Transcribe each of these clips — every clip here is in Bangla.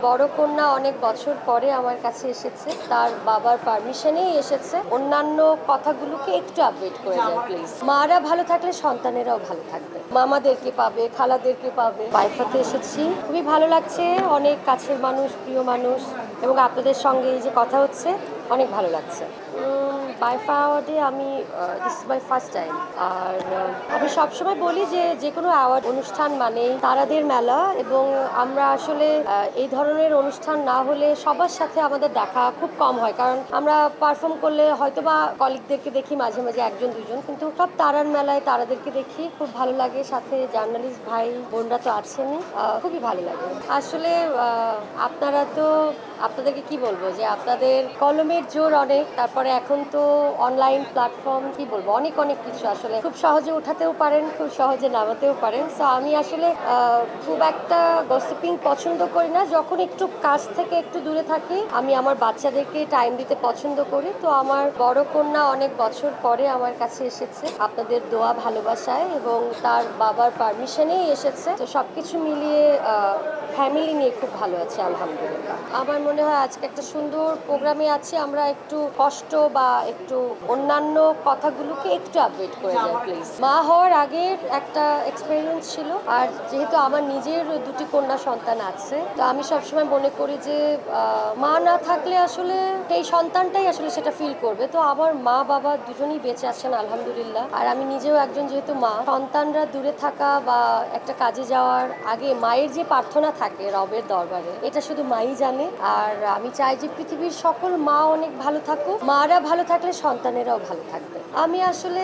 বড় কন্যা অনেক বছর পরে আমার কাছে এসেছে, তার বাবার পারমিশনেই এসেছে। অন্যান্য কথাগুলোকে একটু আপডেট করে যায় প্লিজ। মারা ভালো থাকলে সন্তানেরাও ভালো থাকবে, মামাদেরকে পাবে, খালাদেরকে পাবে। বাইফাতে এসেছি, খুবই ভালো লাগছে। অনেক কাছের মানুষ, প্রিয় মানুষ, এবং আপনাদের সঙ্গে এই যে কথা হচ্ছে, অনেক ভালো লাগছে। বাইফা অ্যাওয়ার্ডে আমি this is my first time. আর আমি সবসময় বলি যে যে কোনো অ্যাওয়ার্ড অনুষ্ঠান মানেই তারাদের মেলা, এবং আমরা আসলে এই ধরনের অনুষ্ঠান না হলে সবার সাথে আমাদের দেখা খুব কম হয়, কারণ আমরা পারফর্ম করলে হয়তো বা কলিগদেরকে দেখি মাঝে মাঝে একজন দুজন, কিন্তু সব তারার মেলায় তারাদেরকে দেখি, খুব ভালো লাগে। সাথে জার্নালিস্ট ভাই বোনরা তো আছেনই, খুবই ভালো লাগে আসলে। আপনারা তো, আপনাদেরকে কি বলবো, যে আপনাদের কলমের জোর অনেক, তারপরে এখন তো অনলাইন প্ল্যাটফর্ম, কি বলবো, অনেক অনেক কিছু আসলে খুব সহজে উঠাতেও পারেন, খুব সহজে নামাতেও পারেন। সো আমি আসলে খুব একটা গসিপিং পছন্দ করি না। যখন একটু কাজ থেকে একটু দূরে থাকি, আমি আমার বাচ্চাদেরকে টাইম দিতে পছন্দ করি। তো আমার বড় কন্যা অনেক বছর পরে আমার কাছে এসেছে আপনাদের দোয়া ভালোবাসায়, এবং তার বাবার পারমিশনেই এসেছে। তো সবকিছু মিলিয়ে ফ্যামিলি নিয়ে খুব ভালো আছে আলহামদুলিল্লাহ। আমার মনে হয় আজকে একটা সুন্দর প্রোগ্রামে আছি। আমরা একটু কষ্ট বা একটু অন্যান্য কথাগুলোকে একটু আপডেট করে যাই প্লিজ। মা হওয়ার আগের একটা এক্সপিরিয়েন্স ছিল, আর যেহেতু আমার নিজের দুটি কন্যা সন্তান আছে, তো আমি সবসময় মনে করি যে মা না থাকলে আসলে সেই সন্তানটাই আসলে সেটা ফিল করবে। তো আমার মা বাবা দুজনেই বেঁচে আছেন আলহামদুলিল্লাহ। আর আমি নিজেও একজন যেহেতু মা, সন্তানরা দূরে থাকা বা একটা কাজে যাওয়ার আগে মায়ের যে প্রার্থনা থাকে রবের দরবারে, এটা শুধু মাই জানে। আর আমি চাই যে পৃথিবীর সকল মা অনেক ভালো থাকুক, মারা ভালো থাকলে সন্তানেরাও ভালো থাকবে। আমি আসলে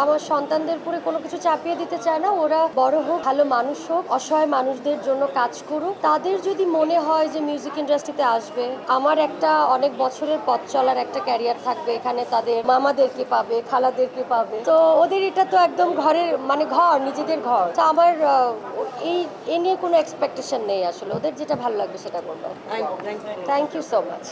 আমার সন্তানদের উপরে কোনো কিছু চাপিয়ে দিতে চাই না। ওরা বড় হোক, ভালো মানুষ হোক, অসহায় মানুষদের জন্য কাজ করুক। তাদের যদি মনে হয় যে মিউজিক ইন্ডাস্ট্রিতে আসবে, আমার একটা অনেক বছরের পথ চলার একটা ক্যারিয়ার থাকবে এখানে, তাদের মামাদেরকে পাবে, খালাদেরকে পাবে। তো ওদের এটা তো একদম ঘরের মানে ঘর, নিজেদের ঘর। তো আমার এই এ নিয়ে কোনো এক্সপেকটেশন নেই আসলে। ওদের যেটা ভালো লাগবে সেটা করবে। Thank you so much.